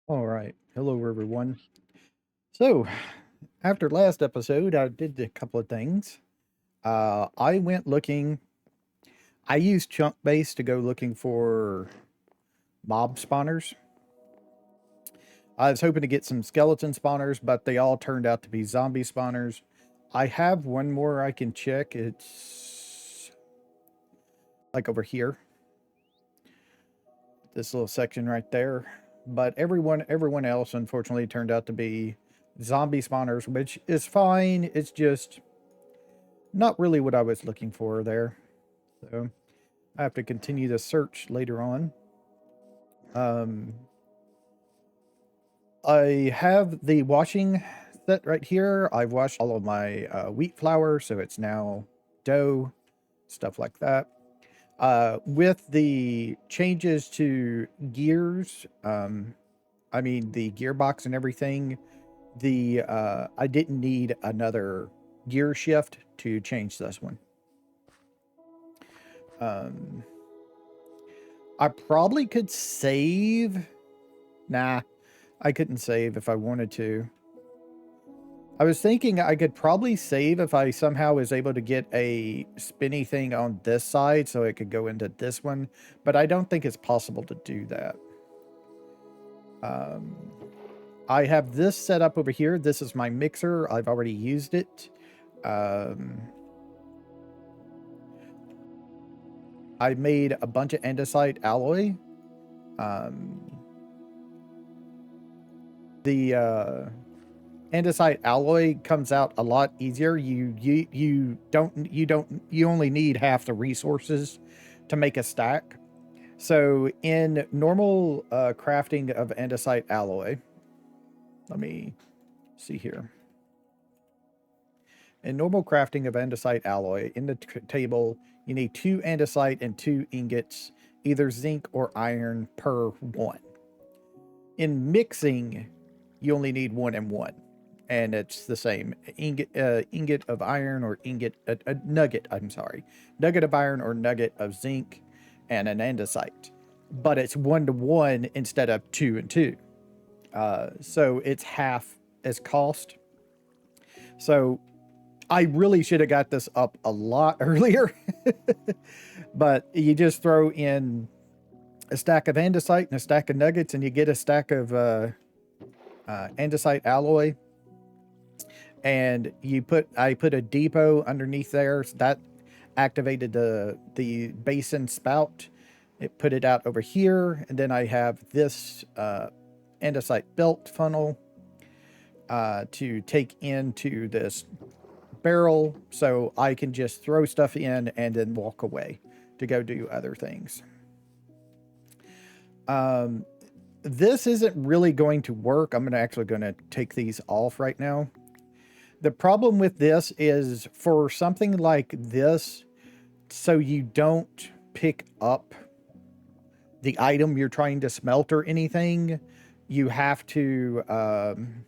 All right. Hello, everyone. So, after last episode, I did a couple of things. I went looking. I used Chunk Base to go looking for mob spawners. I was hoping to get some skeleton spawners, but they all turned out to be zombie spawners. I have one more I can check. It's like over here. This little section right there. But everyone else, unfortunately, turned out to be zombie spawners, which is fine. It's just not really what I was looking for there. So I have to continue the search later on. I have the washing set right here. I've washed all of my wheat flour, so it's now dough, stuff like that. With the changes to gears, I mean the gearbox and everything, I didn't need another gear shift to change this one. I probably could save. Nah, I couldn't save if I wanted to. I was thinking I could probably save if I somehow was able to get a spinny thing on this side so it could go into this one, but I don't think it's possible to do that. I have this set up over here. This is my mixer. I've already used it. I made a bunch of andesite alloy. The andesite alloy comes out a lot easier. You only need half the resources to make a stack. So in normal crafting of andesite alloy, let me see here. In normal crafting of andesite alloy, in the table, you need 2 andesite and 2 ingots, either zinc or iron per 1. In mixing, you only need 1 and 1. And it's the same ingot of iron or a nugget. I'm sorry, nugget of iron or nugget of zinc, and an andesite. But it's 1 to 1 instead of 2 and 2. So it's half as cost. So I really should have got this up a lot earlier. But you just throw in a stack of andesite and a stack of nuggets, and you get a stack of andesite alloy. And I put a depot underneath there. So that activated the basin spout. It put it out over here, and then I have this andesite belt funnel to take into this barrel, so I can just throw stuff in and then walk away to go do other things. This isn't really going to work. I'm actually going to take these off right now. The problem with this is for something like this, so you don't pick up the item you're trying to smelt or anything, you have to have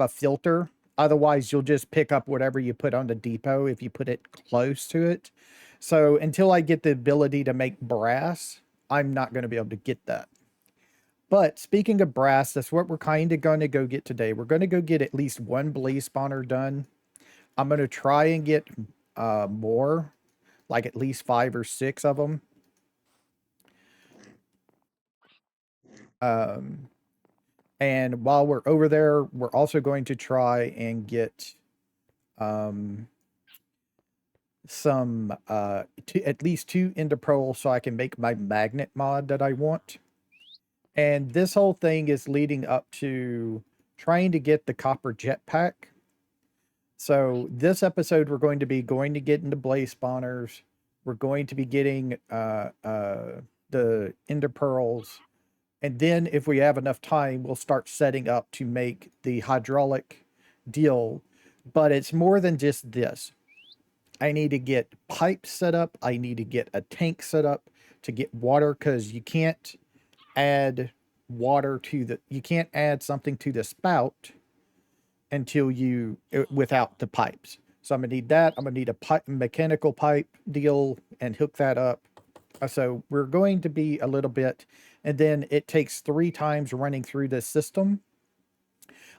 a filter. Otherwise, you'll just pick up whatever you put on the depot if you put it close to it. So until I get the ability to make brass, I'm not going to be able to get that. But speaking of brass, that's what we're kind of going to go get today. We're going to go get at least 1 blaze spawner done. I'm going to try and get more, like at least 5 or 6 of them. And while we're over there, we're also going to try and get some at least 2 ender pearls so I can make my magnet mod that I want. And this whole thing is leading up to trying to get the copper jetpack. So this episode, we're going to get into blaze spawners. We're going to be getting the ender pearls. And then if we have enough time, we'll start setting up to make the hydraulic deal. But it's more than just this. I need to get pipes set up. I need to get a tank set up to get water, because you can't add water to you can't add something to the spout until without the pipes. So I'm going to need that. I'm going to need a mechanical pipe deal and hook that up. So we're going to be a little bit, and then it takes 3 times running through this system.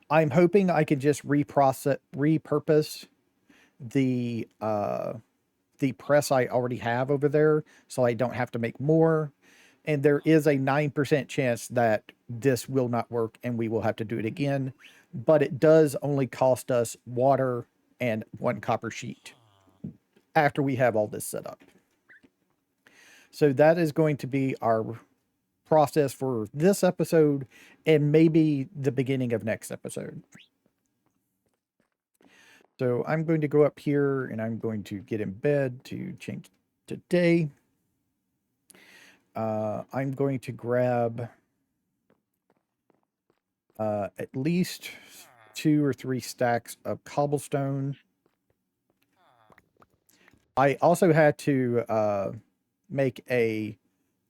I'm hoping I can just repurpose the press I already have over there, so I don't have to make more. And there is a 9% chance that this will not work and we will have to do it again. But it does only cost us water and 1 copper sheet after we have all this set up. So that is going to be our process for this episode and maybe the beginning of next episode. So I'm going to go up here and I'm going to get in bed to change today. I'm going to grab at least 2 or 3 stacks of cobblestone. I also had to make a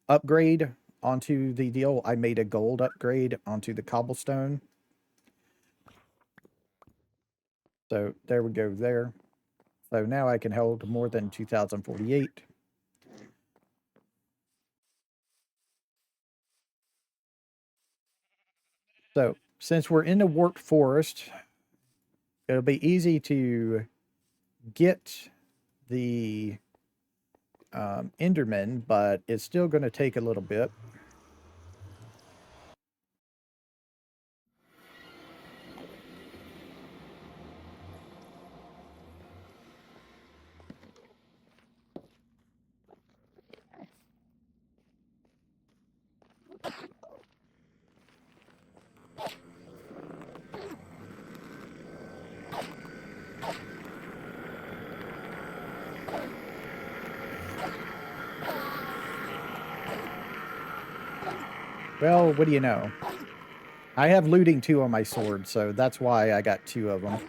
upgrade onto the deal. I made a gold upgrade onto the cobblestone. So there we go there. So now I can hold more than 2048. So since we're in the warped forest, it'll be easy to get the Enderman, but it's still going to take a little bit. Well, what do you know? I have looting 2 on my sword, so that's why I got 2 of them.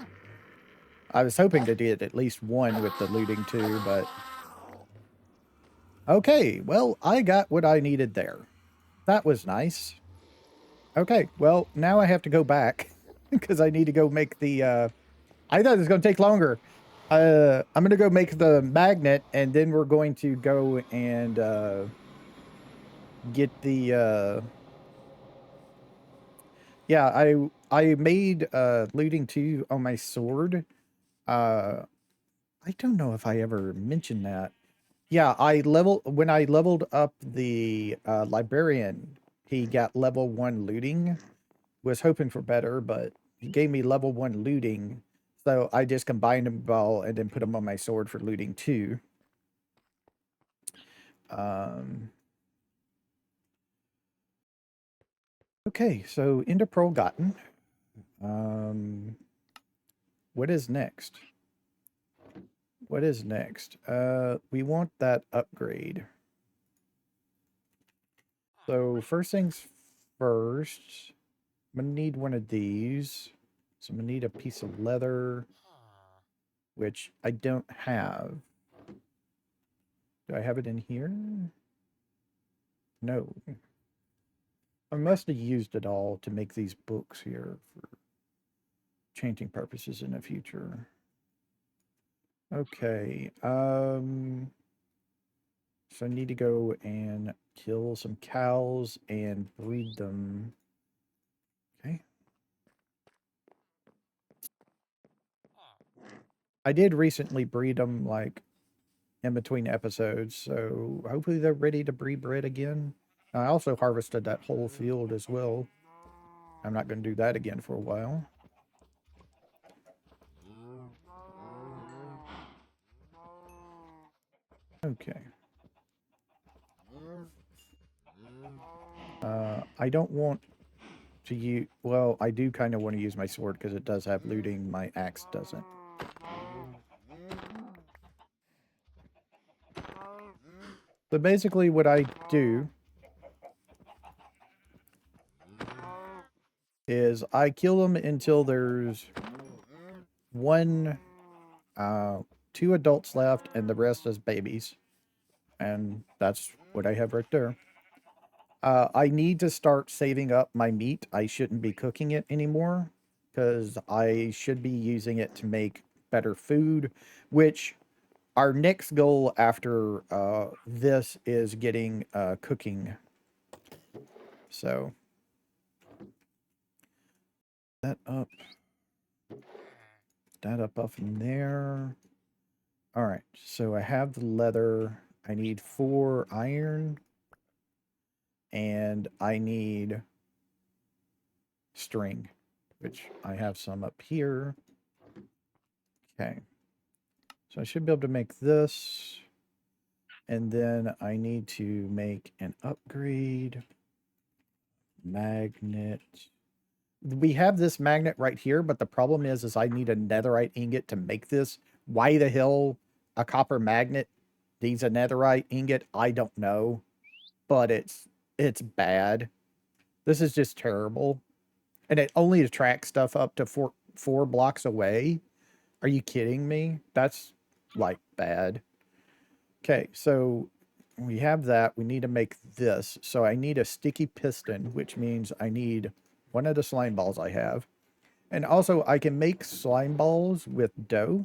I was hoping to get at least 1 with the looting 2, but... Okay, well, I got what I needed there. That was nice. Okay, well, now I have to go back, because I need to go make the, I thought it was going to take longer. I'm going to go make the magnet, and then we're going to go and, get the, yeah, I made, looting 2 on my sword. I don't know if I ever mentioned that. Yeah, when I leveled up the librarian, he got level 1 looting. Was hoping for better, but he gave me level 1 looting. So I just combined them all and then put them on my sword for looting 2. Okay, so Ender Pearl gotten. What is next? What is next? We want that upgrade. So first things first, I'm gonna need one of these. So I'm gonna need a piece of leather, which I don't have. Do I have it in here? No. I must have used it all to make these books here for changing purposes in the future. Okay. So I need to go and kill some cows and breed them. Okay. I did recently breed them, like, in between episodes, so hopefully they're ready to breed bread again. I also harvested that whole field as well. I'm not going to do that again for a while. Okay. I don't want to use... Well, I do kind of want to use my sword because it does have looting. My axe doesn't. So basically what I do is I kill them until there's 2 adults left and the rest is babies. And that's what I have right there. I need to start saving up my meat. I shouldn't be cooking it anymore because I should be using it to make better food, which our next goal after this is getting cooking. So that up in there. All right, so I have the leather. I need 4 iron, and I need string, which I have some up here. Okay, so I should be able to make this, and then I need to make an upgrade magnet. We have this magnet right here, but the problem is I need a netherite ingot to make this. Why the hell a copper magnet needs a netherite ingot, I don't know, but it's bad. This is just terrible. And it only attracts stuff up to four blocks away. Are you kidding me? That's like bad. Okay, so we have that. We need to make this. So I need a sticky piston, which means I need one of the slime balls I have. And also I can make slime balls with dough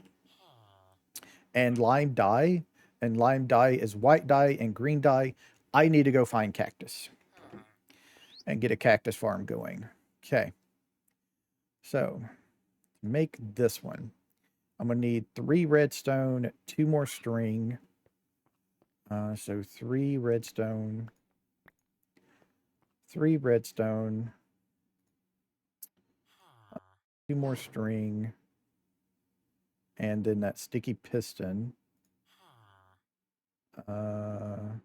and lime dye. And lime dye is white dye and green dye. I need to go find cactus and get a cactus farm going. Okay. So to make this one, I'm going to need 3 redstone, 2 more string. So 3 redstone, 2 more string, and then that sticky piston. I'm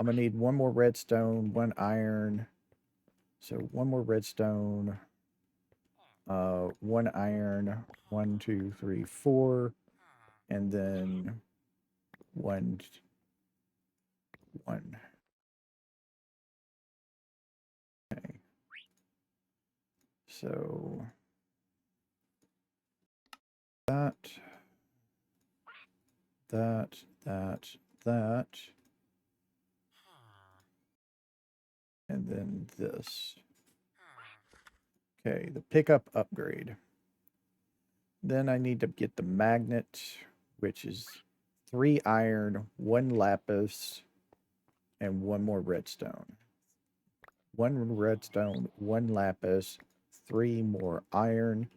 going to need 1 more redstone, 1 iron. So 1 more redstone, 1 iron, 1, 2, 3, 4, and then 1. Okay. So that, and then this. Okay, the pickup upgrade. Then I need to get the magnet, which is 3 iron, 1 lapis, and 1 more redstone. 1 redstone, 1 lapis, 3 more iron.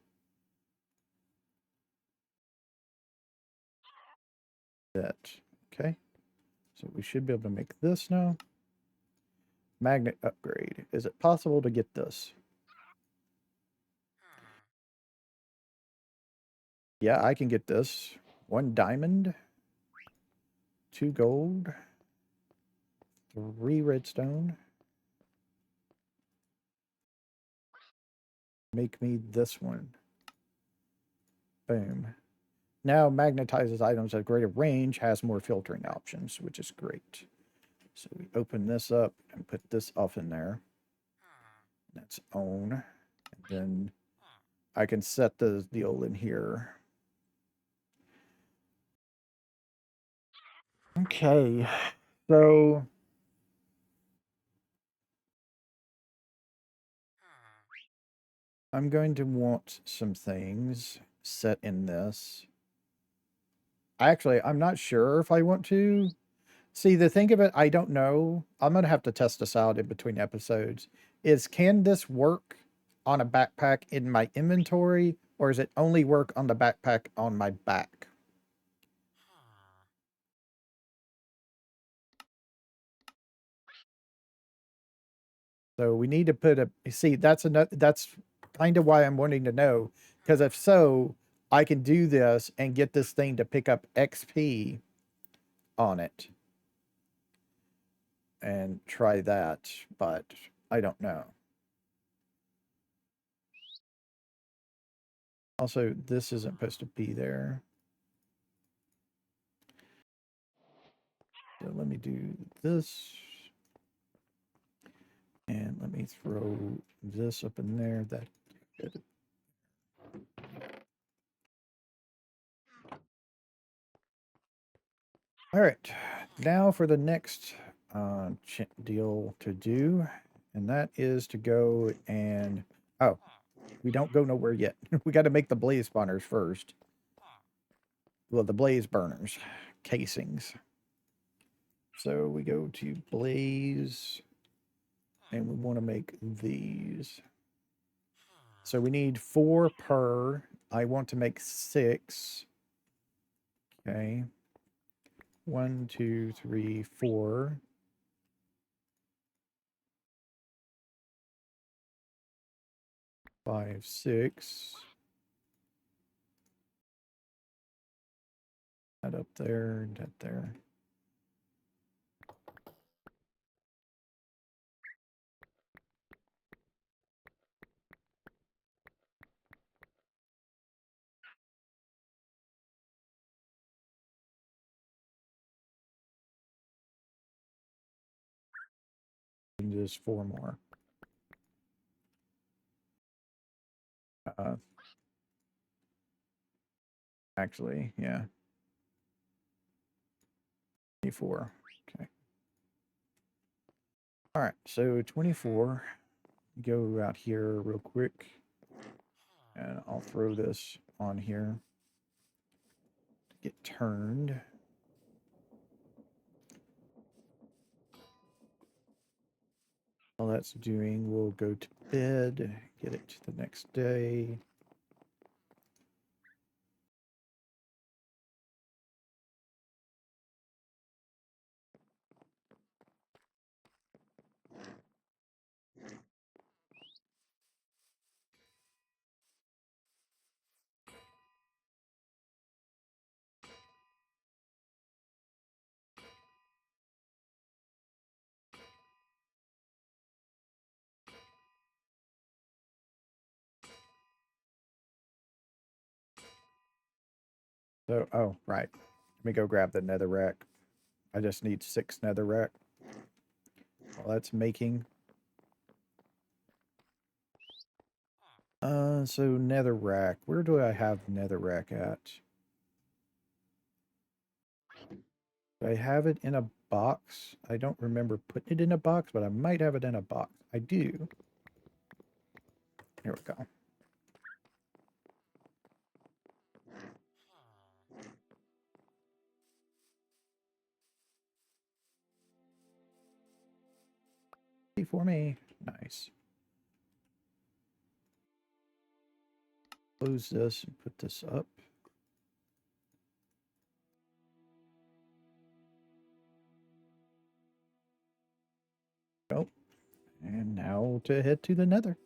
That. Okay. So we should be able to make this now. Magnet upgrade. Is it possible to get this? Yeah, I can get this. 1 diamond, 2 gold, 3 redstone. Make me this one. Boom. Now magnetizes items at greater range, has more filtering options, which is great. So we open this up and put this off in there. That's on. And then I can set the deal in here. Okay, so I'm going to want some things set in this. Actually, I'm not sure if I want to. See, the thing of it, I don't know. I'm going to have to test this out in between episodes. Can this work on a backpack in my inventory, or is it only work on the backpack on my back? So we need to put see, that's kind of why I'm wanting to know, because if so, I can do this and get this thing to pick up XP on it and try that, but I don't know. Also, this isn't supposed to be there. So let me do this. And let me throw this up in there. That good. All right. Now for the next deal to do. And that is to go and... Oh, We don't go nowhere yet. We got to make the blaze spawners first. Well, the blaze burners. Casings. So we go to blaze. And we want to make these. So we need 4 per. I want to make 6. Okay. 1, 2, 3, 4. 5, 6. That up there, that there. And just 4 more. Actually, yeah. 24. Okay. All right, so 24. Go out here real quick. And I'll throw this on here. Get turned. All that's doing, we'll go to bed, get it to the next day. So, oh, right. Let me go grab the nether rack. I just need 6 nether rack. Well, that's making. So nether rack. Where do I have nether rack at? Do I have it in a box? I don't remember putting it in a box, but I might have it in a box. I do. Here we go. For me. Nice. Close this and put this up. Oh, and now to head to the nether.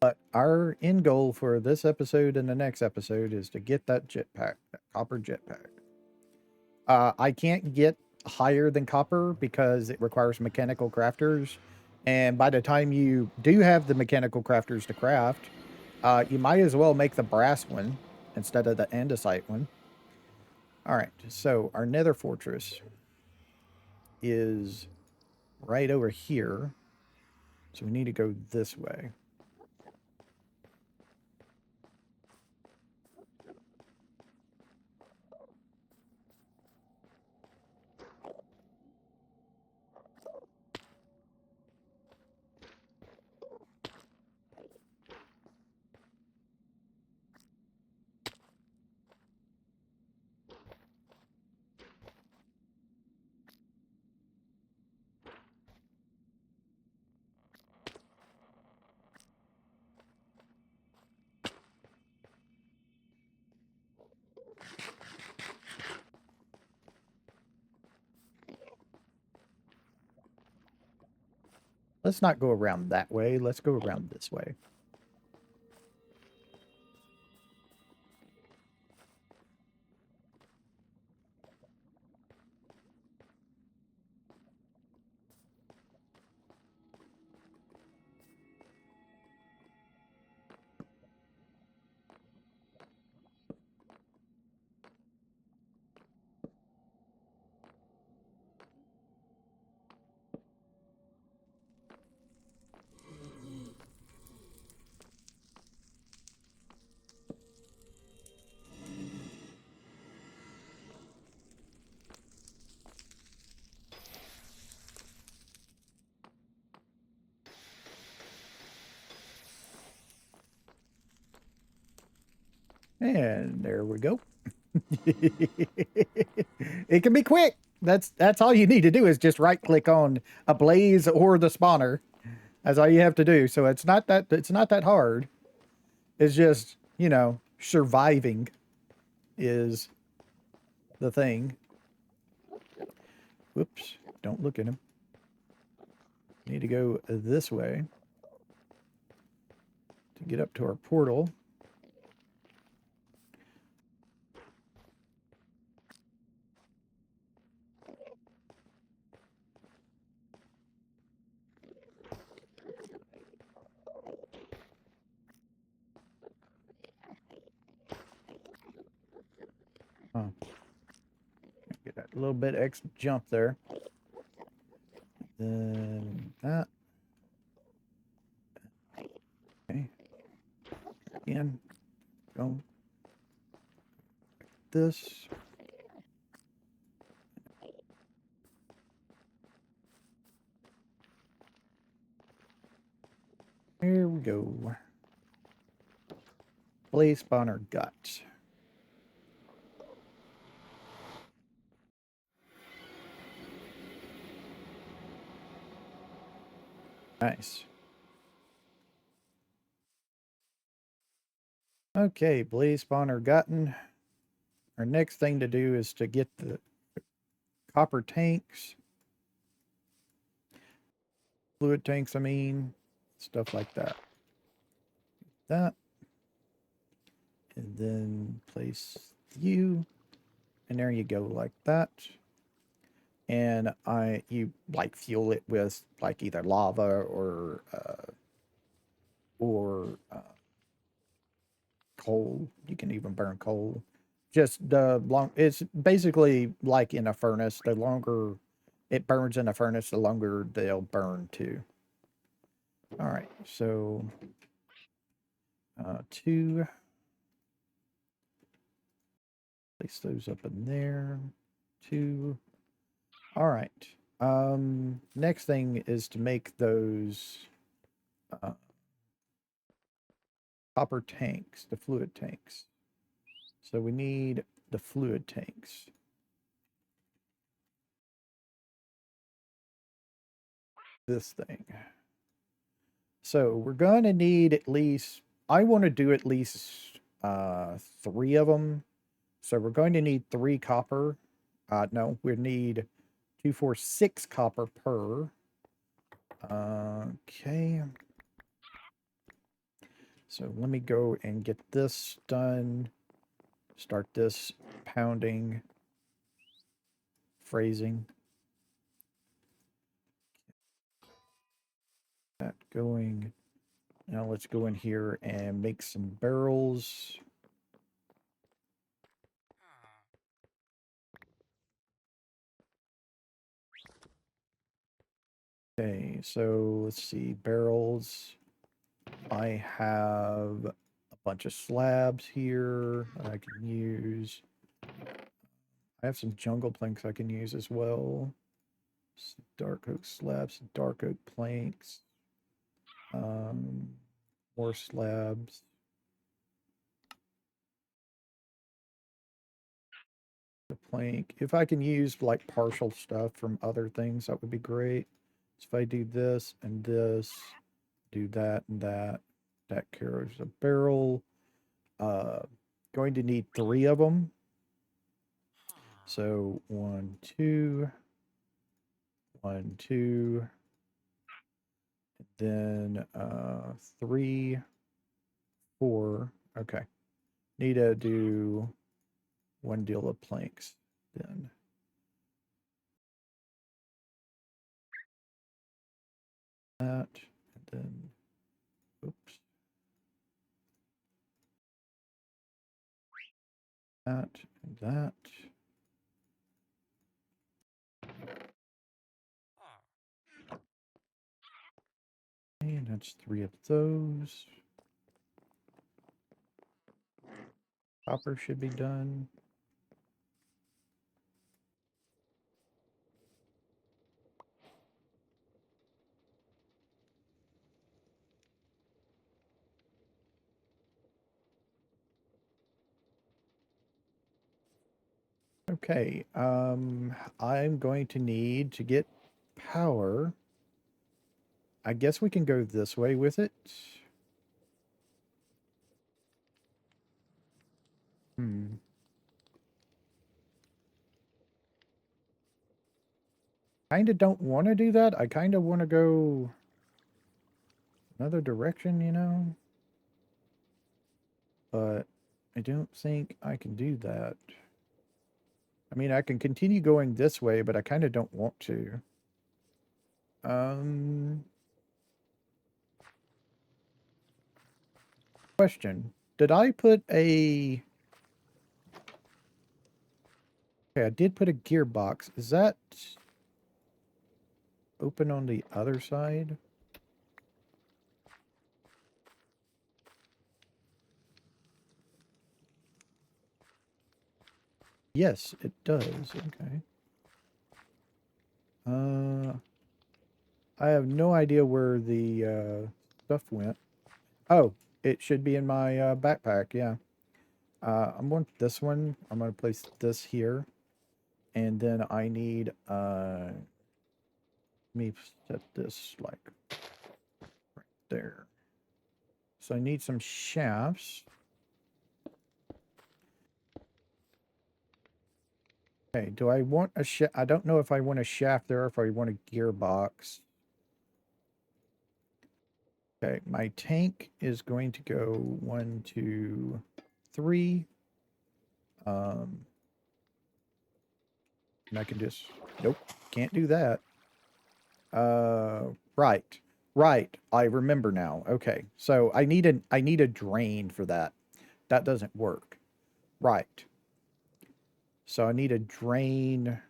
But our end goal for this episode and the next episode is to get that jetpack, that copper jetpack. I can't get higher than copper because it requires mechanical crafters. And by the time you do have the mechanical crafters to craft, you might as well make the brass one instead of the andesite one. All right, so our nether fortress is right over here. So we need to go this way. Let's not go around that way. Let's go around this way. And there we go. It can be quick. That's all you need to do is just right click on a blaze or the spawner. That's all you have to do. So it's not that hard. It's just, you know, surviving is the thing. Whoops, don't look at him. Need to go this way to get up to our portal. Oh, get that little bit extra jump there. Then that. Okay. Again, go this. Here we go. Blaze spawner guts. Nice. Okay, blaze spawner gotten. Our next thing to do is to get the copper tanks. Fluid tanks, I mean. Stuff like that. That. And then place you. And there you go, like that. And you like fuel it with like either lava or coal. You can even burn coal. Just it's basically like in a furnace. The longer it burns in a furnace, the longer they'll burn too. All right, so 2. Place those up in there. 2. All right. Next thing is to make those copper tanks, the fluid tanks. So we need the fluid tanks. This thing. So we're going to need at least, I want to do at least 3 of them. So we're going to need 3 copper. No, we need 2, 4, 6 copper per. Okay. So let me go and get this done. Start this pounding, phrasing. That going. Now let's go in here and make some barrels. Okay, so let's see, barrels. I have a bunch of slabs here I can use. I have some jungle planks I can use as well. Some dark oak slabs, dark oak planks. More slabs. The plank. If I can use like partial stuff from other things, that would be great. So if I do this and this, do that and that carries a barrel. Going to need 3 of them. So 1, 2, 1, 2, then 3, 4. Okay. Need to do 1 deal of planks then. That, and then, oops. That, and that. And that's 3 of those. Copper should be done. Okay, I'm going to need to get power. I guess we can go this way with it. Kind of don't want to do that. I kind of want to go another direction, you know? But I don't think I can do that. I mean, I can continue going this way, but I kind of don't want to. Question. Did I put a... Okay, I did put a gearbox. Is that open on the other side? Yes, it does. Okay. I have no idea where the stuff went. Oh, it should be in my backpack, yeah. I'm going this one. I'm going to place this here. And then I need, let me set this like right there. So I need some shafts. Okay, do I want a shaft? I don't know if I want a shaft there or if I want a gearbox. Okay, my tank is going to go 1, 2, 3. And I can just, nope, can't do that. Right. Right. I remember now. Okay. So I need a drain for that. That doesn't work. Right. So I need a drain.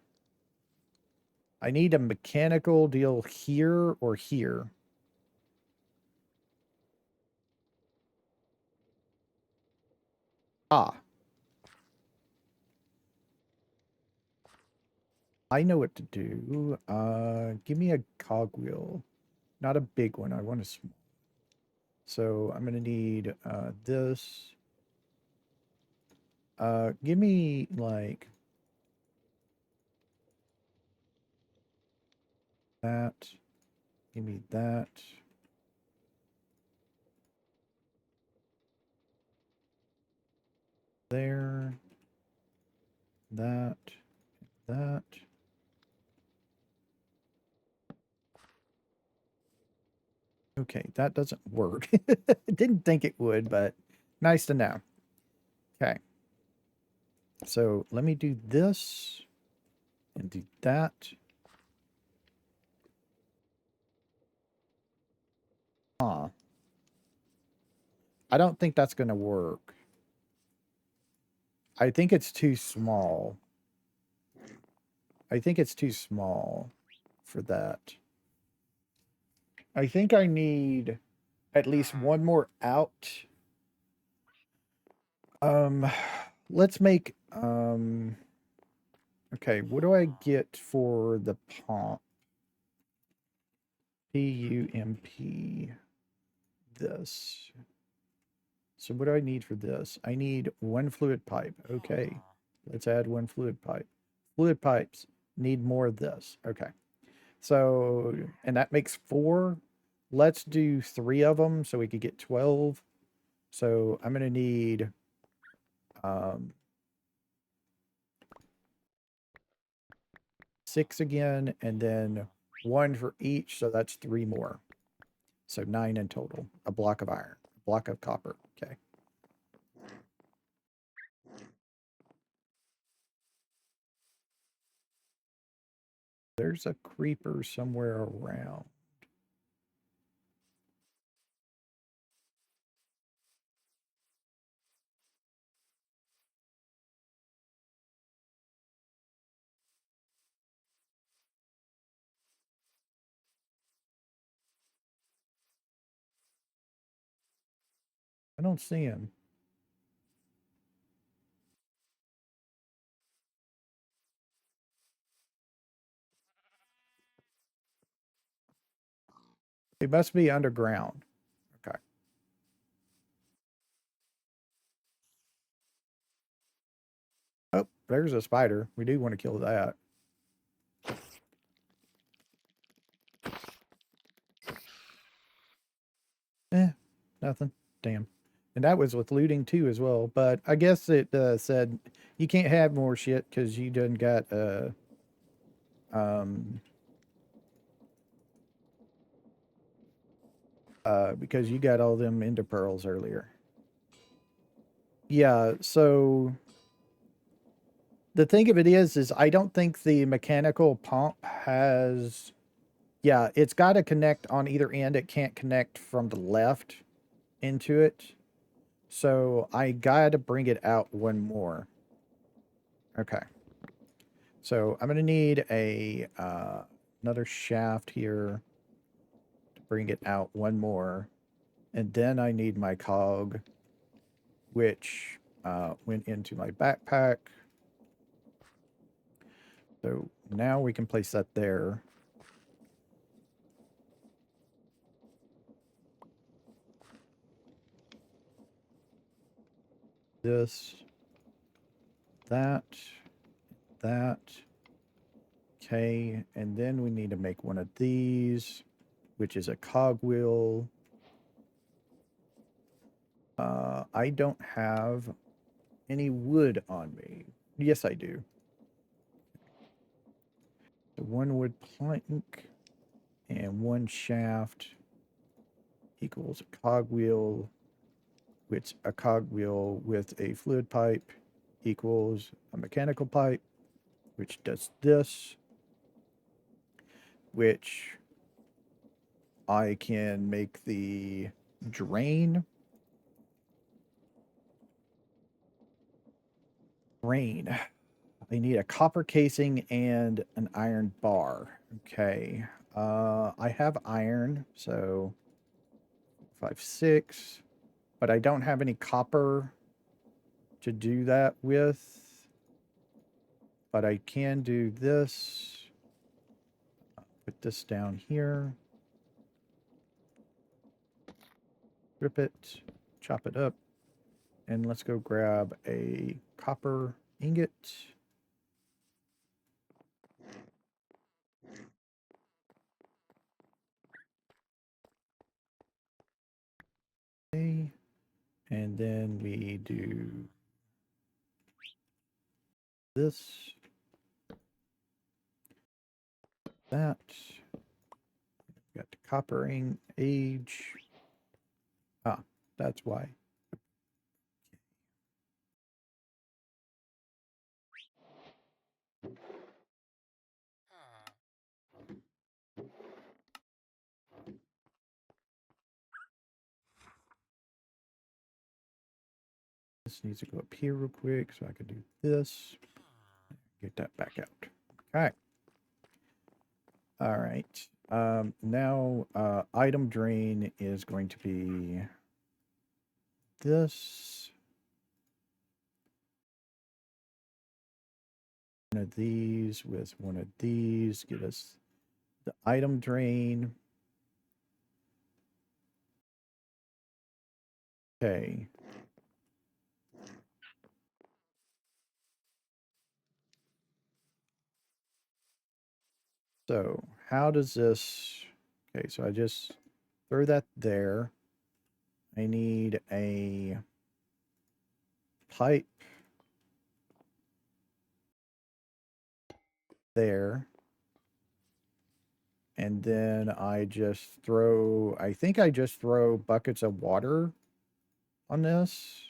I need a mechanical deal here or here. Ah. I know what to do. Give me a cogwheel. Not a big one. I want a small. So I'm going to need this. Give me like that. Give me that. There. That. That. Okay, that doesn't work. Didn't think it would, but nice to know. Okay. So let me do this and do that. Huh. I don't think that's going to work. I think it's too small. I think it's too small for that. I think I need at least one more out. Let's make, okay, what do I get for the pump? PUMP. This. So what do I need for this? I need one fluid pipe. Okay. Let's add one fluid pipe. Fluid pipes need more of this. Okay. So, and that makes 4. Let's do 3 of them so we could get 12. So I'm going to need 6 again, and then 1 for each. So that's 3 more. So 9 in total. A block of iron, a block of copper. Okay. There's a creeper somewhere around. I don't see him. He must be underground. Okay. Oh, there's a spider. We do want to kill that. Nothing. Damn. And that was with looting too as well. But I guess it said you can't have more shit because you done got because you got all them ender pearls earlier. Yeah, so the thing of it is I don't think the mechanical pump has, yeah, it's got to connect on either end. It can't connect from the left into it. So I got to bring it out one more. Okay. So I'm going to need a another shaft here to bring it out one more. And then I need my cog, which went into my backpack. So now we can place that there. This, that. Okay, and then we need to make one of these, which is a cogwheel. I don't have any wood on me. Yes, I do. So one wood plank and one shaft equals a cogwheel, which a cogwheel with a fluid pipe equals a mechanical pipe, which does this, which I can make the drain. I need a copper casing and an iron bar. Okay. I have iron, so 5, 6, but I don't have any copper to do that with. But I can do this. Put this down here. Rip it, chop it up, and let's go grab a copper ingot. Okay. And then we do this, that. Got the coppering age. Ah, that's why. This needs to go up here real quick so I can do this. Get that back out. Okay. All right. Now, item drain is going to be this. One of these with one of these. Get us the item drain. Okay. So how does this... Okay, so I just throw that there. I need a pipe there. And then I just throw... I think I just throw buckets of water on this.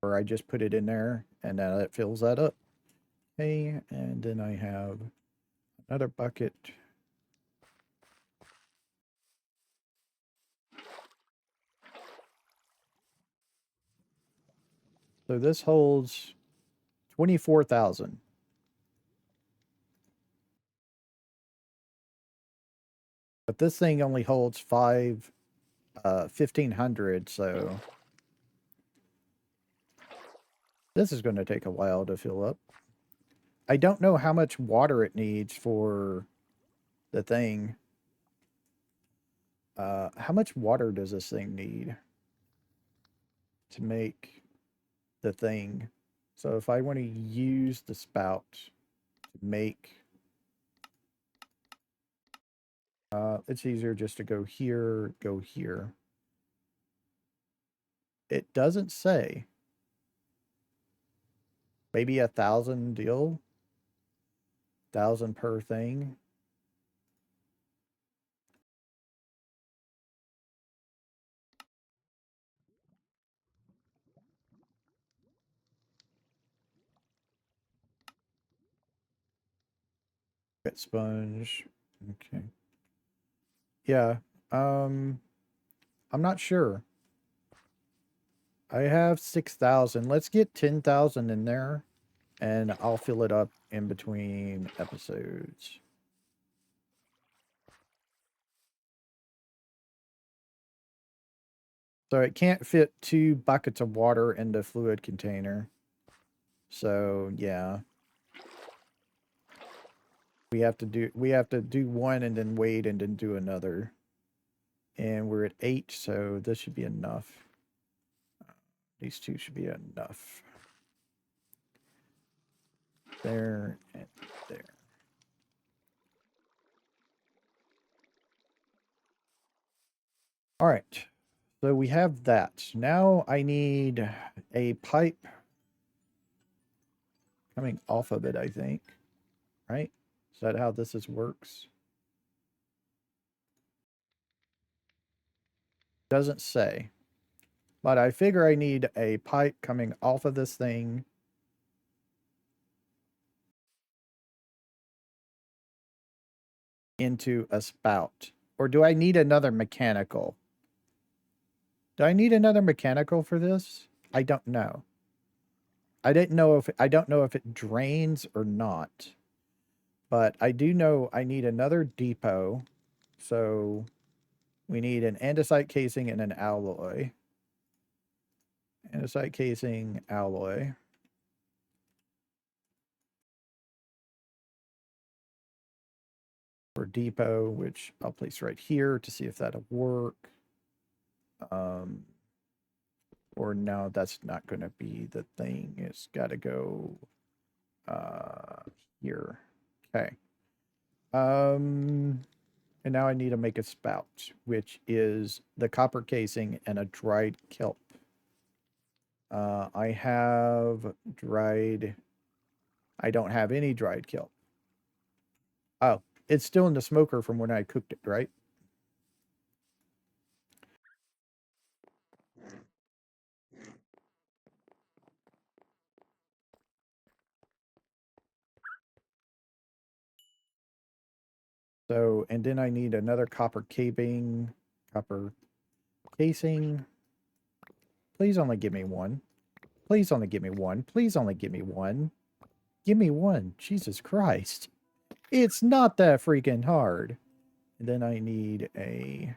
Or I just put it in there and then it fills that up. Okay, and then I have another bucket. So this holds 24,000. But this thing only holds 1,500, so this is going to take a while to fill up. I don't know how much water it needs for the thing. How much water does this thing need to make the thing So if I want to use the spout to make, it's easier just to go here, go here. It doesn't say. Maybe 1,000 deal? 1,000 per thing? Wet sponge. Okay. Yeah. I'm not sure. I have 6,000. Let's get 10,000 in there, and I'll fill it up in between episodes. So it can't fit 2 buckets of water in the fluid container. So yeah. We have to do one and then wait and then do another. And we're at 8, so this should be enough. These 2 should be enough. There and there. All right. So we have that. Now I need a pipe coming off of it, I think. Right? Is that how this works? Doesn't say. But I figure I need a pipe coming off of this thing into a spout. Or do I need another mechanical? Do I need another mechanical for this? I don't know. I don't know if it drains or not. But I do know I need another depot. So we need an andesite casing and an alloy. Andesite casing, alloy. For depot, which I'll place right here to see if that'll work. Or no, that's not going to be the thing. It's got to go here. Okay. And now I need to make a spout, which is the copper casing and a dried kelp. I have dried... I don't have any dried kelp. Oh, it's still in the smoker from when I cooked it, right? So, and then I need another copper casing. Please only give me one. Please only give me one. Please only give me one. Give me one. Jesus Christ. It's not that freaking hard. And then I need a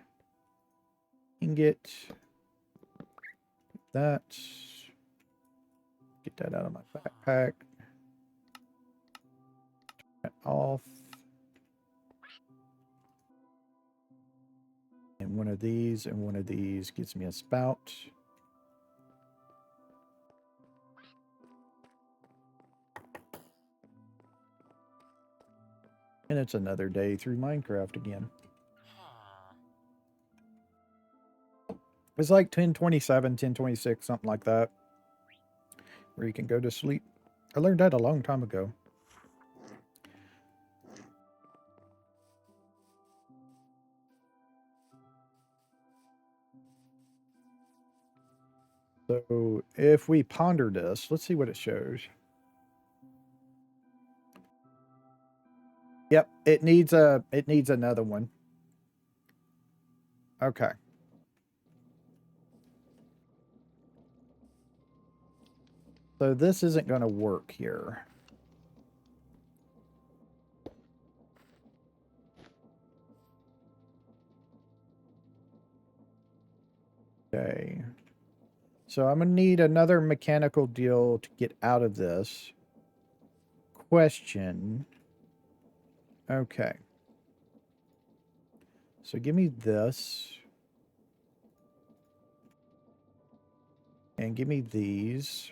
ingot. That. Get that out of my backpack. Turn that off. And one of these and one of these gets me a spout. And it's another day through Minecraft again. It's like 10:27, 10:26, something like that. Where you can go to sleep. I learned that a long time ago. So if we ponder this, let's see what it shows. Yep, it needs another one. Okay. So this isn't going to work here. Okay. So I'm going to need another mechanical deal to get out of this. Question. Okay. So give me this. And give me these.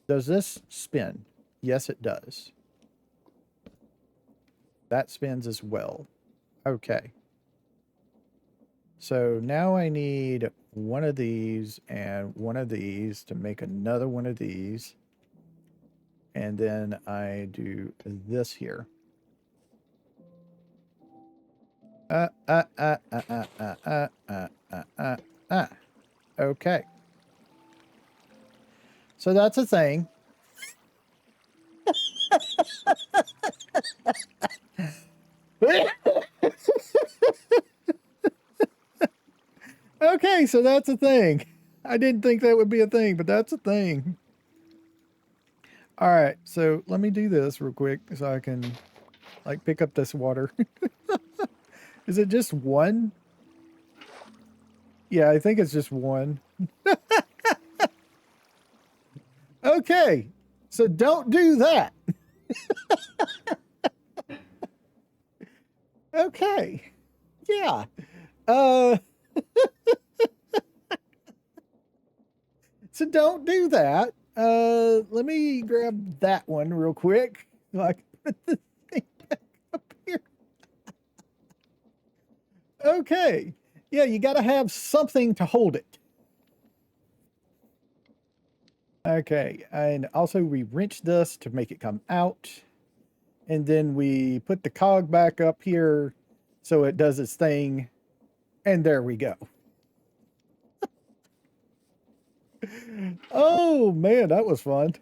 Does this spin? Yes, it does. That spins as well. Okay. So now I need one of these and one of these to make another one of these. And then I do this here. Okay. So that's a thing. Okay, so that's a thing. I didn't think that would be a thing, but that's a thing. All right, so let me do this real quick so I can like pick up this water. Is it just one? Yeah, I think it's just one. Okay, so don't do that. Okay, yeah. So don't do that. Let me grab that one real quick so I can put this thing back up here. Okay. Yeah, you got to have something to hold it. Okay, and also we wrench this to make it come out. And then we put the cog back up here so it does its thing. And there we go. Oh, man, that was fun.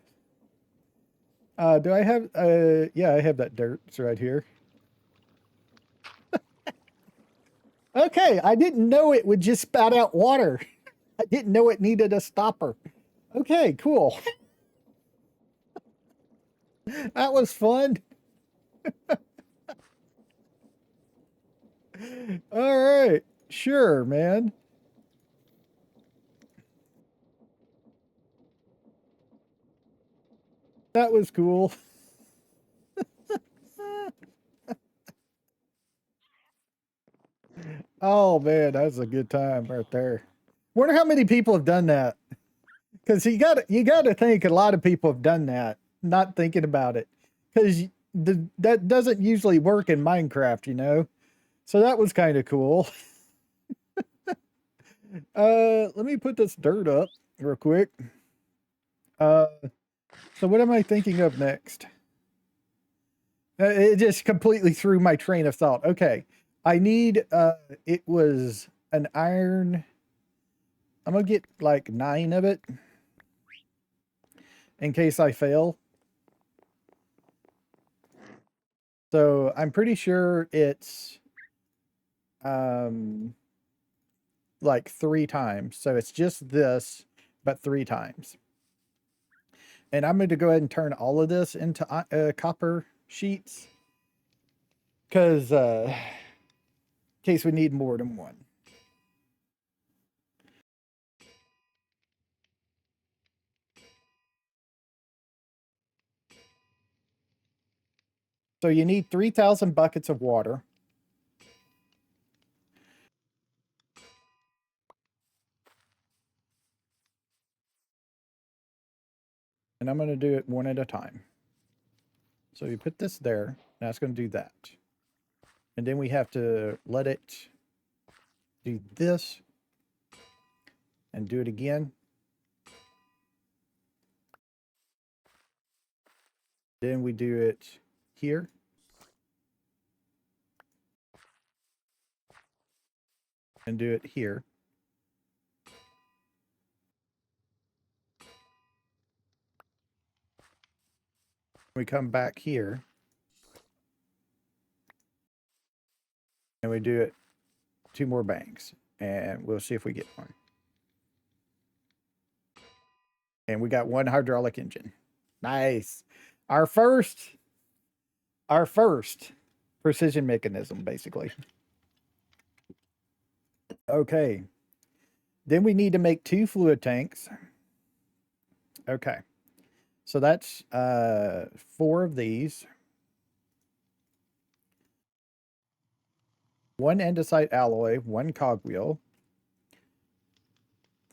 Do I have, yeah, I have that dirt. It's right here. Okay, I didn't know it would just spout out water. I didn't know it needed a stopper. Okay, cool. That was fun. All right, sure, man. That was cool. Oh man, that's a good time right there. Wonder how many people have done that. Because you got to think a lot of people have done that, not thinking about it. Because that doesn't usually work in Minecraft, you know. So that was kind of cool. Let me put this dirt up real quick. So what am I thinking of next? It just completely threw my train of thought. Okay, I need. It was an iron. I'm gonna get like 9 of it in case I fail. So I'm pretty sure it's like 3 times. So it's just this, but 3 times. And I'm going to go ahead and turn all of this into copper sheets because in case we need more than one. So you need 3,000 buckets of water. And I'm going to do it one at a time. So you put this there. Now it's going to do that. And then we have to let it do this and do it again. Then we do it here. And do it here. We come back here. And we do it 2 more bangs. And we'll see if we get one. And we got 1 hydraulic engine. Nice. Our first precision mechanism, basically. Okay. Then we need to make 2 fluid tanks. Okay. So that's 4 of these. 1 andesite alloy, 1 cogwheel.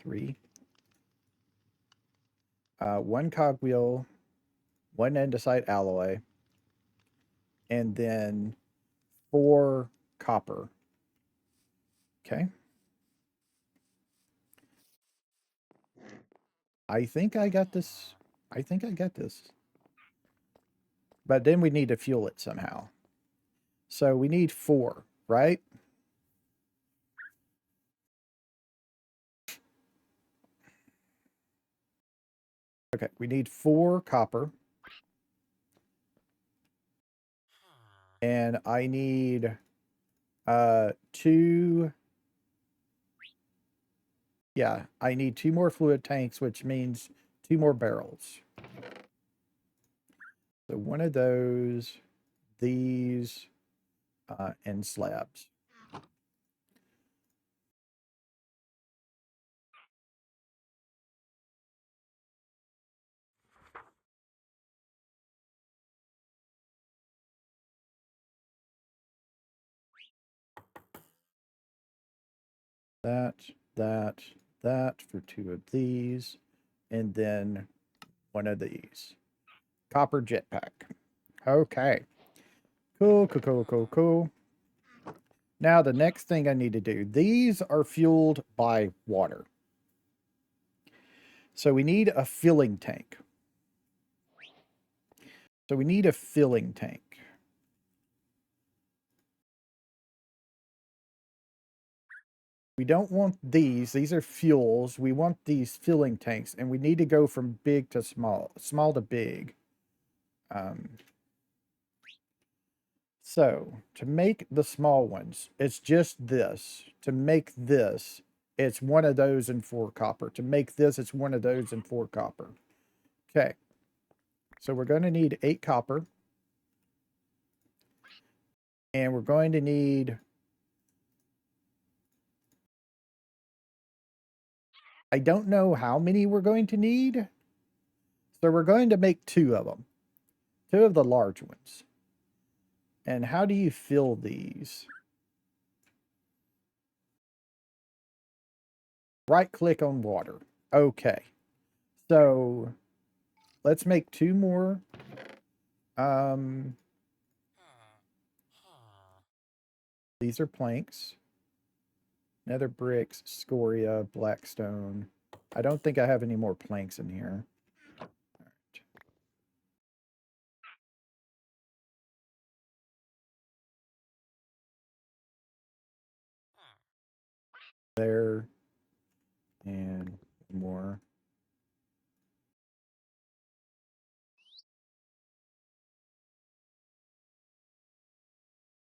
3. 1 cogwheel, 1 andesite alloy, and then 4 copper. Okay. I think I got this. I think I got this. But then we need to fuel it somehow. So we need 4, right? Okay, we need 4 copper. And I need 2. Yeah, I need 2 more fluid tanks, which means 2 more barrels. So one of those, these, and slabs. That for 2 of these, and then 1 of these. Copper jetpack. Okay. Cool. Now the next thing I need to do, these are fueled by water. So we need a filling tank. We don't want these. These are fuels. We want these filling tanks, and we need to go from big to small to big. So to make the small ones, it's just this. To make this, it's 1 of those and 4 copper. To make this, it's 1 of those and 4 copper. Okay. So we're going to need 8 copper. And we're going to need... I don't know how many we're going to need. So we're going to make 2 of them. 2 of the large ones. And how do you fill these? Right-click on water. Okay. So let's make 2 more. These are planks. Nether bricks, scoria, blackstone. I don't think I have any more planks in here. All right. There. And more.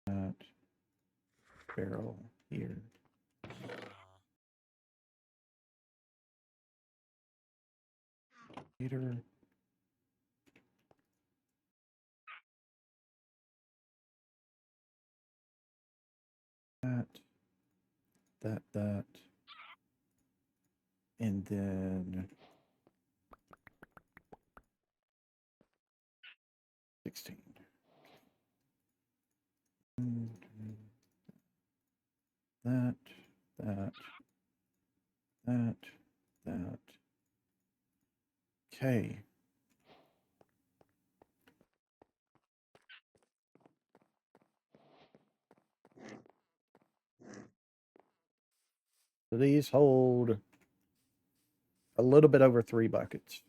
That barrel here. Heater. That. And then 16. That. Okay. So these hold a little bit over 3 buckets.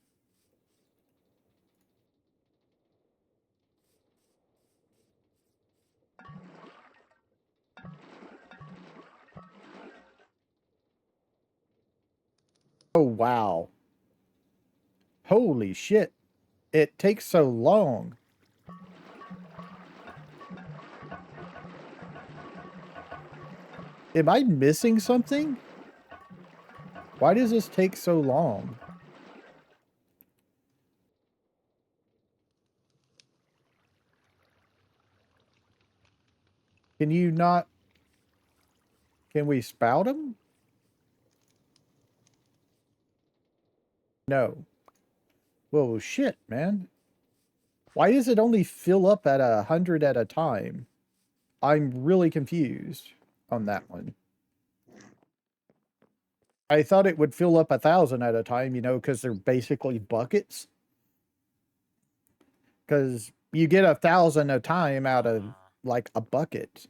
Oh, wow. Holy shit. It takes so long. Am I missing something? Why does this take so long? Can you not... Can we spout them? No. Whoa, shit, man. Why does it only fill up at 100 at a time? I'm really confused on that one. I thought it would fill up 1,000 at a time, you know, because they're basically buckets. Because you get 1,000 a time out of like a bucket.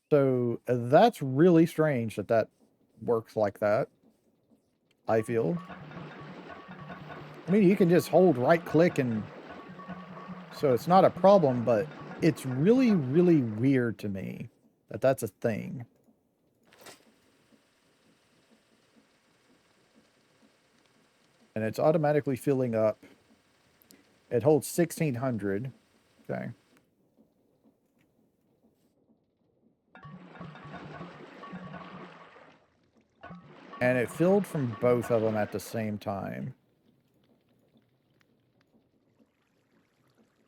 So that's really strange that that works like that, I feel. I mean, you can just hold right click and so it's not a problem, but it's really, really weird to me that that's a thing. And it's automatically filling up. It holds 1,600. Okay. And it filled from both of them at the same time.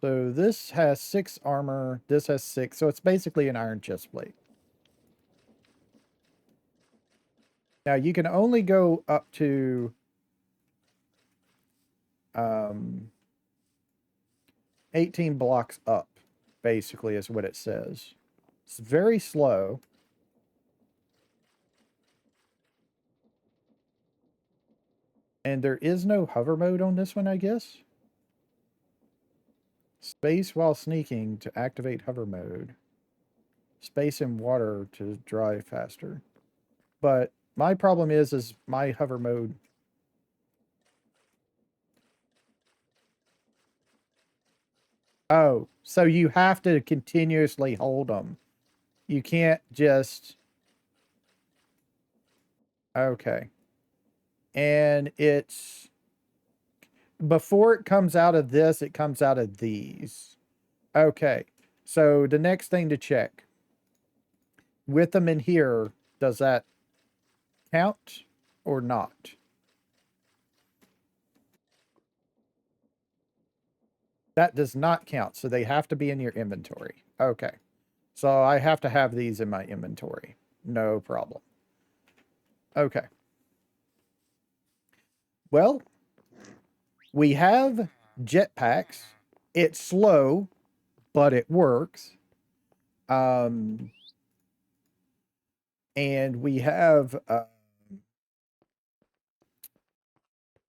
So this has 6 armor, this has 6, so it's basically an iron chest plate. Now you can only go up to 18 blocks up, basically is what it says. It's very slow. And there is no hover mode on this one, I guess. Space while sneaking to activate hover mode. Space in water to drive faster. But my problem is my hover mode. Oh, so you have to continuously hold them. You can't just... Okay. And it's... Before it comes out of this, it comes out of these. Okay. So the next thing to check. With them in here, does that count or not? That does not count, so they have to be in your inventory. Okay. So I have to have these in my inventory. No problem. Okay. Well, we have jetpacks. It's slow, but it works. And we have...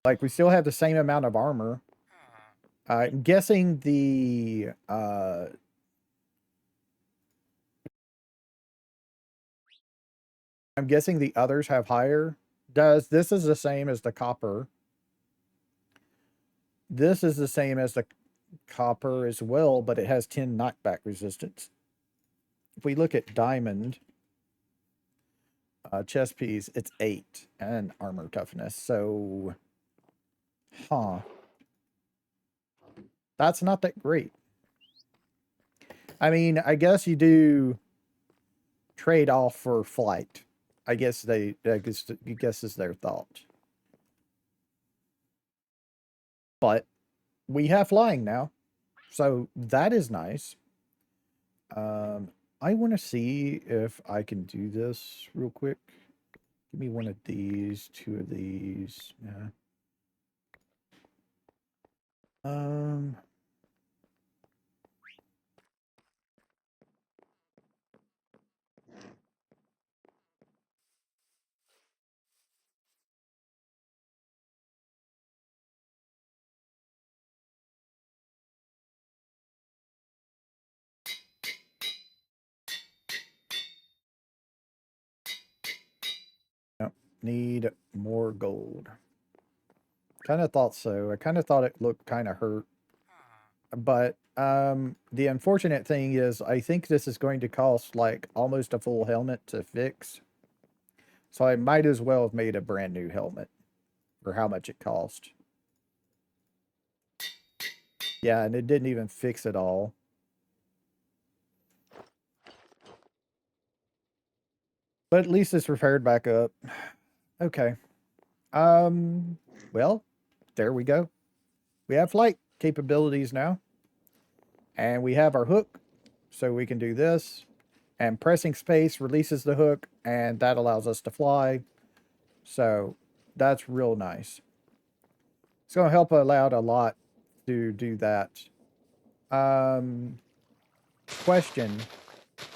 like, we still have the same amount of armor. I'm guessing the... I'm guessing the others have higher. This is the same as the copper. This is the same as the copper as well, but it has 10 knockback resistance. If we look at diamond, chest piece, it's 8 and armor toughness. So, that's not that great. I mean, I guess you do trade off for flight. I guess I guess is their thought. But we have flying now, so that is nice. I want to see if I can do this real quick. Give me one of these, 2 of these. Yeah. Yep, need more gold. Kind of thought so. I kind of thought it looked kind of hurt. But the unfortunate thing is I think this is going to cost like almost a full helmet to fix. So I might as well have made a brand new helmet for how much it cost. Yeah, and it didn't even fix it all. But at least it's repaired back up. Okay. Well, there we go. We have flight capabilities now. And we have our hook, so we can do this. And pressing space releases the hook, and that allows us to fly. So that's real nice. It's going to help out a lot to do that. Question.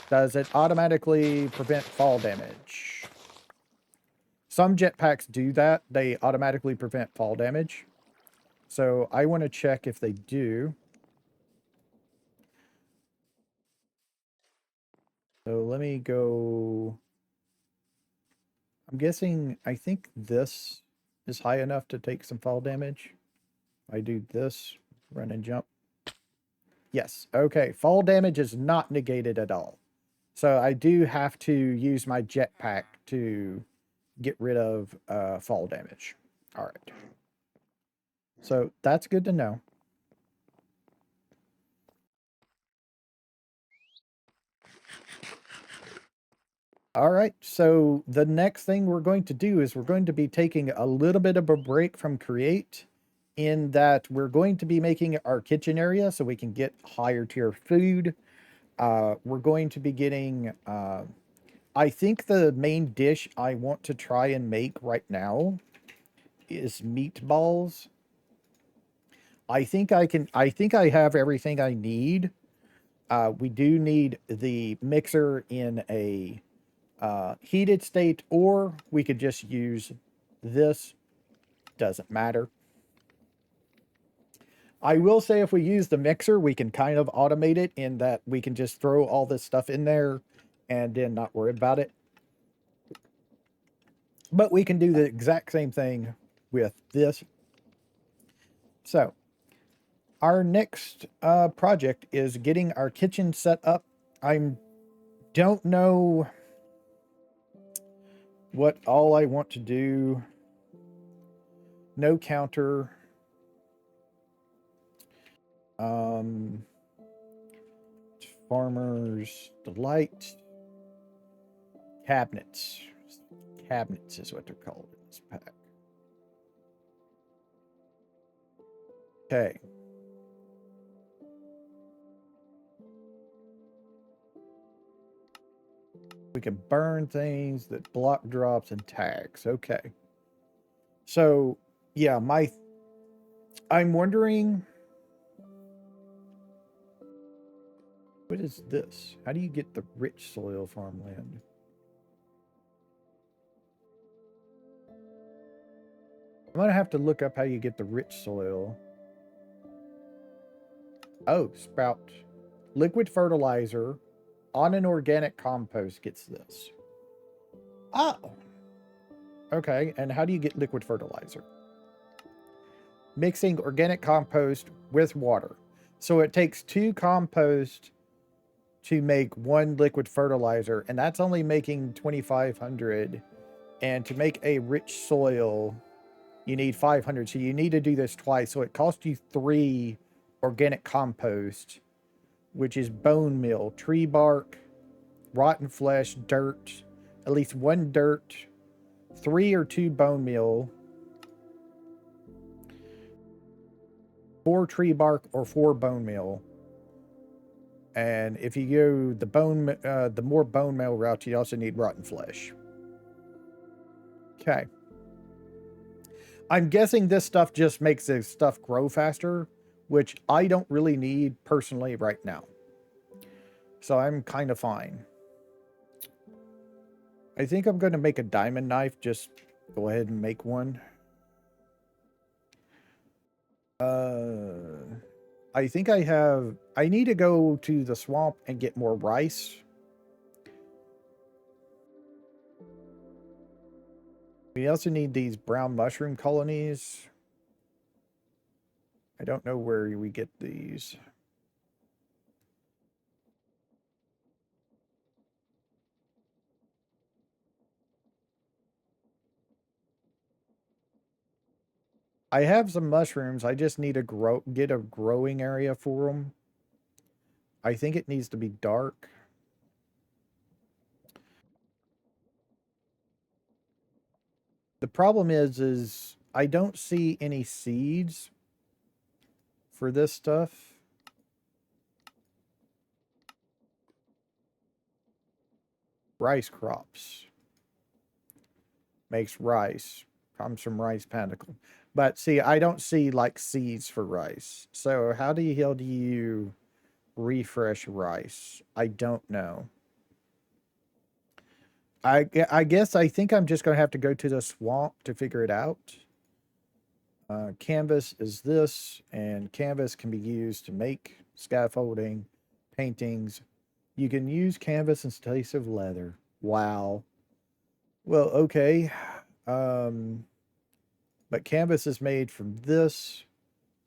Does it automatically prevent fall damage? Some jetpacks do that. They automatically prevent fall damage. So I want to check if they do. So let me go. I'm guessing, I think this is high enough to take some fall damage. I do this, run and jump. Yes, okay. Fall damage is not negated at all. So I do have to use my jetpack to get rid of fall damage. All right. So that's good to know. All right, so the next thing we're going to do is we're going to be taking a little bit of a break from Create, in that we're going to be making our kitchen area so we can get higher tier food. We're going to be getting, I think the main dish I want to try and make right now is meatballs. I think I have everything I need. We do need the mixer in a heated state, or we could just use this. Doesn't matter. I will say if we use the mixer, we can kind of automate it in that we can just throw all this stuff in there and then not worry about it. But we can do the exact same thing with this. So our next project is getting our kitchen set up. I don't know what all I want to do. No counter. Farmer's Delight. Cabinets. Cabinets is what they're called in this pack. Okay. We can burn things that block drops and tags. Okay. So, yeah, I'm wondering, what is this? How do you get the rich soil farmland? I'm gonna have to look up how you get the rich soil. Oh, sprout. Liquid fertilizer on an organic compost gets this. Oh. Okay, and how do you get liquid fertilizer? Mixing organic compost with water. So it takes 2 compost to make 1 liquid fertilizer, and that's only making 2,500. And to make a rich soil, you need 500. So you need to do this twice. So it costs you 3 organic compost, which is bone meal, tree bark, rotten flesh, dirt, at least 1 dirt, 3 or 2 bone meal, 4 tree bark, or 4 bone meal. And if you go the more bone meal route, you also need rotten flesh. Okay. I'm guessing this stuff just makes the stuff grow faster, which I don't really need personally right now. So I'm kind of fine. I think I'm going to make a diamond knife. Just go ahead and make one. I think I need to go to the swamp and get more rice. We also need these brown mushroom colonies. I don't know where we get these. I have some mushrooms. I just need to get a growing area for them. I think it needs to be dark. The problem is I don't see any seeds for this stuff. Rice crops. Makes rice. Comes from rice panicle. But see, I don't see like seeds for rice. So how the hell do you refresh rice? I don't know. I guess I think I'm just going to have to go to the swamp to figure it out. Canvas is this, and canvas can be used to make scaffolding, paintings. You can use canvas in place of leather. Wow. Well, okay. But canvas is made from this,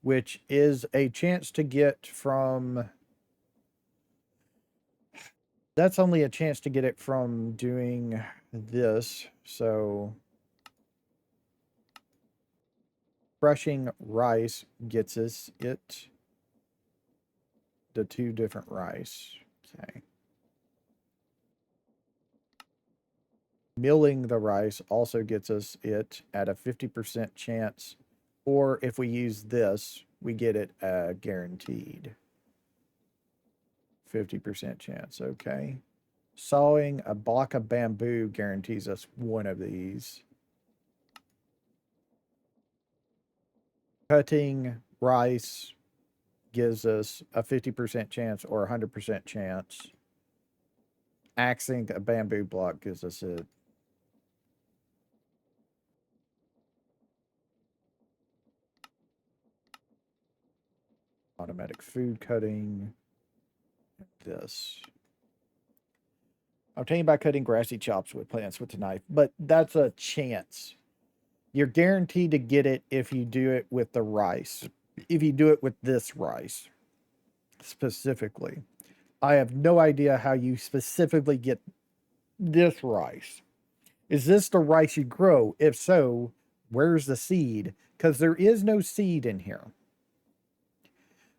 which is a chance to get from... That's only a chance to get it from doing this. So crushing rice gets us it. The 2 different rice. Okay. Milling the rice also gets us it at a 50% chance. Or if we use this, we get it guaranteed. 50% chance. Okay. Sawing a block of bamboo guarantees us 1 of these. Cutting rice gives us a 50% chance or a 100% chance. Axing a bamboo block gives us it. Automatic food cutting. This. Obtained by cutting grassy chops with plants with a knife. But that's a chance. You're guaranteed to get it if you do it with the rice. If you do it with this rice. Specifically. I have no idea how you specifically get this rice. Is this the rice you grow? If so, where's the seed? Because there is no seed in here.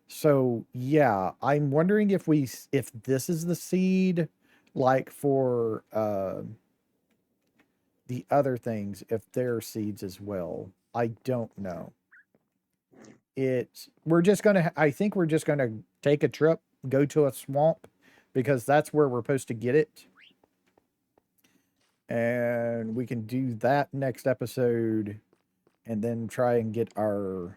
So yeah, I'm wondering if this is the seed, like for the other things, if they're seeds as well. I don't know. We're just gonna, I think we're just gonna take a trip, go to a swamp, because that's where we're supposed to get it. And we can do that next episode and then try and get our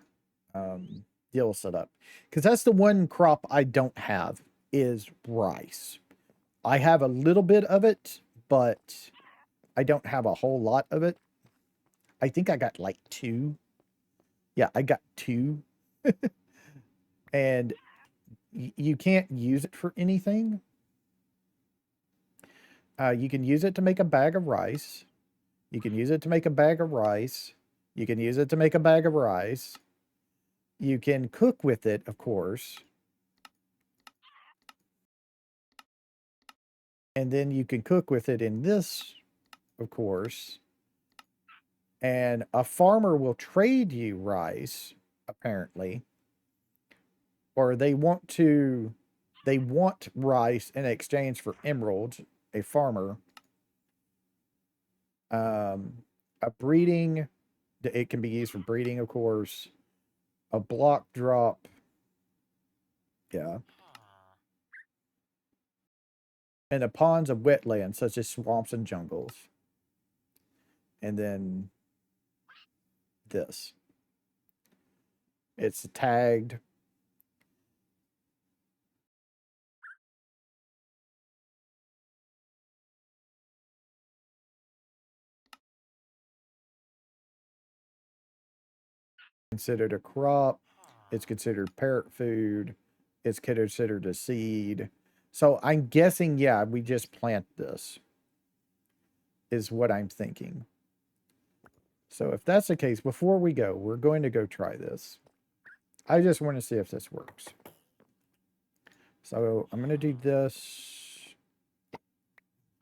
deal set up. Because that's the one crop I don't have is rice. I have a little bit of it, but I don't have a whole lot of it. I think I got like 2. Yeah, I got 2. And you can't use it for anything. You can use it to make a bag of rice. You can use it to make a bag of rice. You can use it to make a bag of rice. You can cook with it, of course. And then you can cook with it in this, of course. And a farmer will trade you rice, apparently. Or they want rice in exchange for emeralds, a farmer. A breeding, it can be used for breeding, of course. A block drop. Yeah. And the ponds of wetlands, such as swamps and jungles. And then this. It's tagged. Considered a crop. It's considered parrot food. It's considered a seed. So I'm guessing, yeah, we just plant this. Is what I'm thinking. So if that's the case, before we go, we're going to go try this. I just want to see if this works. So I'm going to do this.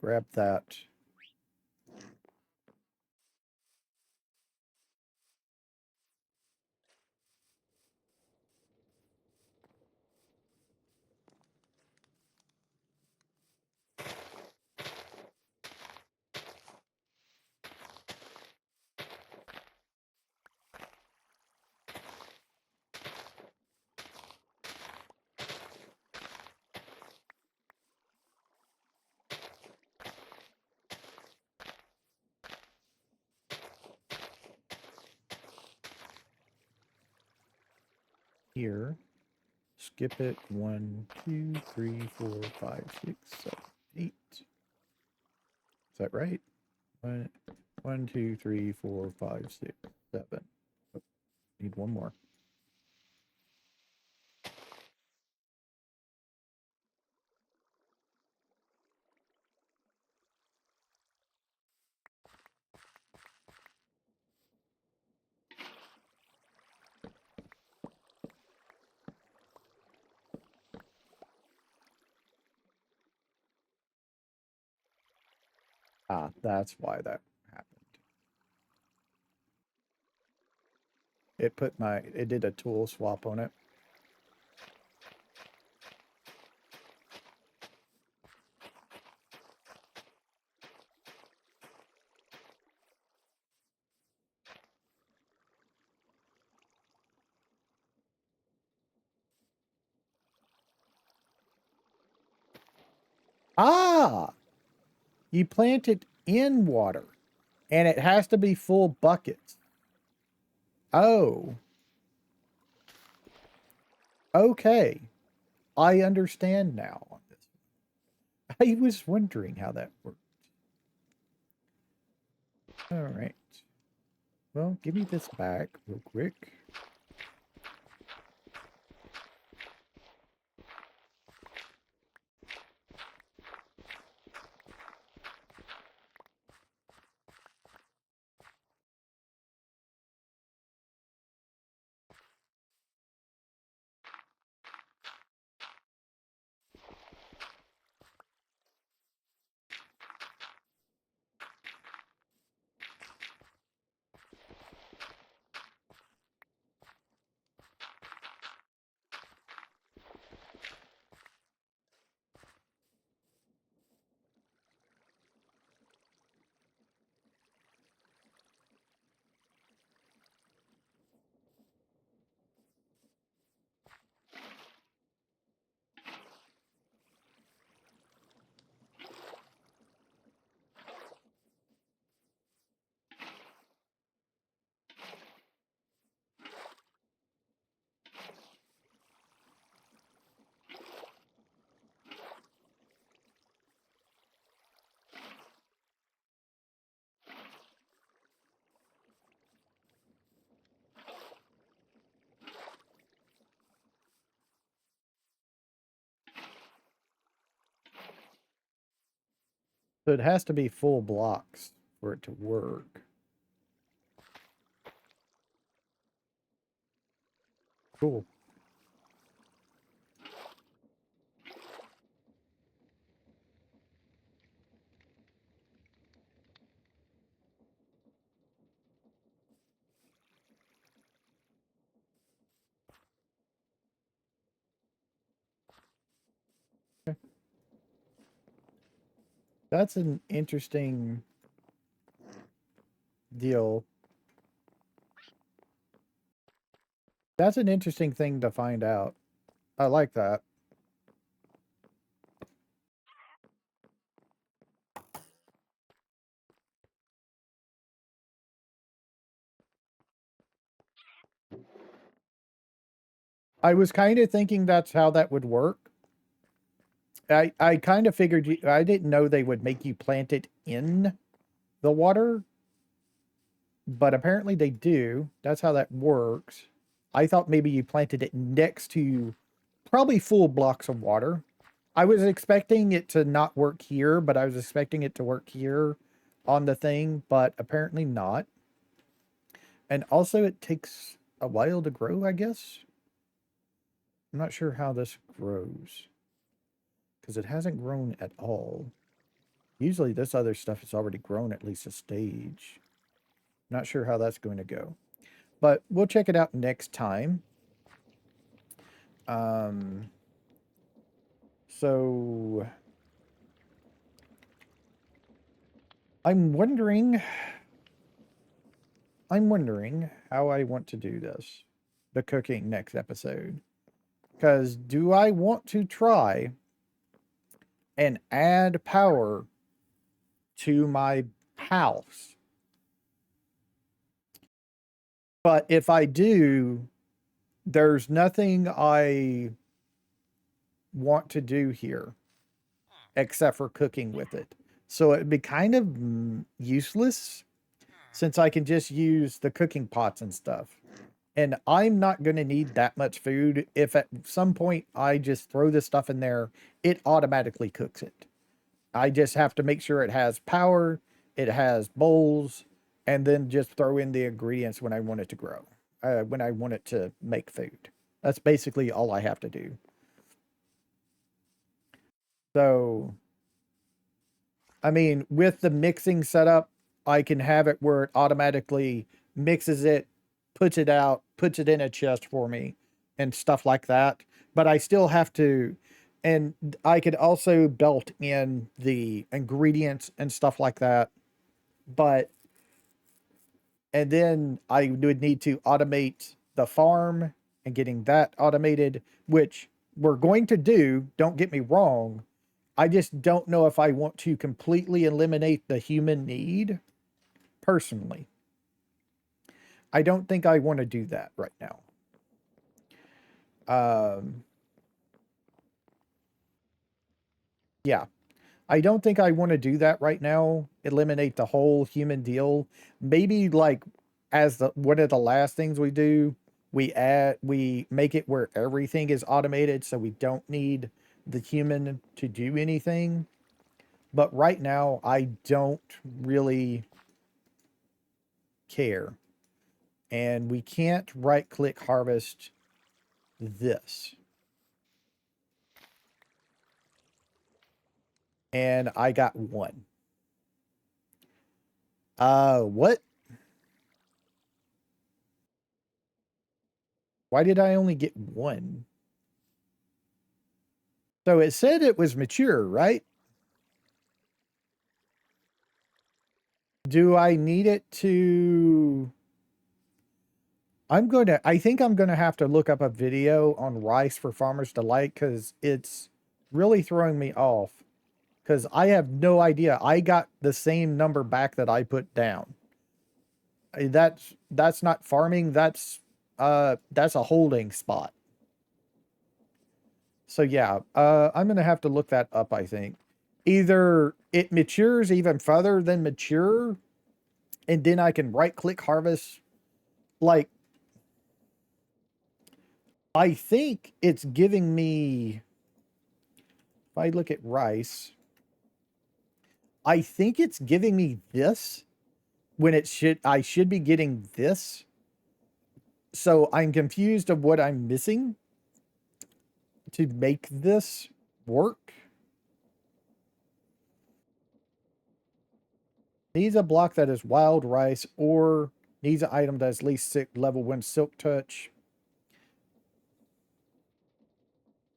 Grab that. Here. Skip it. 1, 2, 3, 4, 5, 6, 7, 8. Is that right? 1, 2, 3, 4, 5, 6, 7. Oh, need one more. Ah, that's why that happened. It did a tool swap on it. Ah, you plant it in water and it has to be full buckets. Oh, okay. I understand now on this. I was wondering how that worked. All right. Well, give me this back real quick. So it has to be full blocks for it to work. Cool. That's an interesting deal. That's an interesting thing to find out. I like that. I was kind of thinking that's how that would work. I kind of figured I didn't know they would make you plant it in the water, but apparently they do. That's how that works. I thought maybe you planted it next to probably full blocks of water. I was expecting it to not work here, but I was expecting it to work here on the thing, but apparently not. And also it takes a while to grow, I guess. I'm not sure how this grows because it hasn't grown at all. Usually this other stuff has already grown at least a stage. Not sure how that's going to go, but we'll check it out next time. So I'm wondering how I want to do this, the cooking next episode. Because do I want to try and add power to my house? But if I do, there's nothing I want to do here except for cooking with it. So it'd be kind of useless since I can just use the cooking pots and stuff. And I'm not going to need that much food. If at some point I just throw this stuff in there, it automatically cooks it. I just have to make sure it has power, it has bowls, and then just throw in the ingredients when I want it to grow, when I want it to make food. That's basically all I have to do. So, I mean, with the mixing setup, I can have it where it automatically mixes it, puts it out, puts it in a chest for me, and stuff like that. But I still have to, and I could also belt in the ingredients and stuff like that. But, and then I would need to automate the farm and getting that automated, which we're going to do. Don't get me wrong. I just don't know if I want to completely eliminate the human need personally. I don't think I want to do that right now. Yeah, I don't think I want to do that right now. Eliminate the whole human deal. Maybe like as one of the last things we do, we make it where everything is automated so we don't need the human to do anything. But right now, I don't really care. And we can't right click harvest this. And I got one. What? Why did I only get one? So it said it was mature, right? Do I need it to... I think I'm going to have to look up a video on rice for Farmers Delight because it's really throwing me off. Because I have no idea. I got the same number back that I put down. That's not farming. That's a holding spot. So yeah, I'm going to have to look that up, I think. Either it matures even further than mature, and then I can right-click harvest. Like, I think it's giving me... If I look at rice, I think it's giving me this when I should be getting this. So I'm confused of what I'm missing to make this work. Needs a block that is wild rice or needs an item that is at least level 1 silk touch.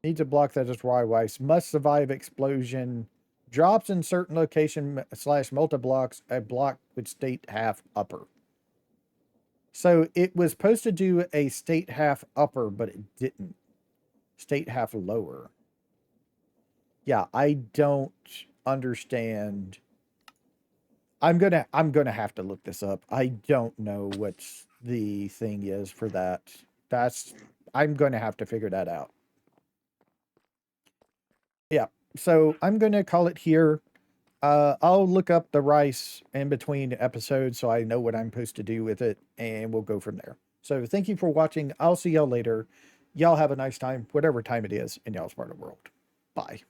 Needs a block that is raw rice. Must survive explosion. Drops in certain location / multi-blocks. A block with state half upper. So it was supposed to do a state half upper, but it didn't. State half lower. Yeah, I don't understand. I'm gonna have to look this up. I don't know what the thing is for that. I'm gonna have to figure that out. Yeah, so I'm gonna call it here. I'll look up the rice in between episodes so I know what I'm supposed to do with it, and we'll go from there. So thank you for watching. I'll see y'all later. Y'all have a nice time, whatever time it is in y'all's part of the world. Bye.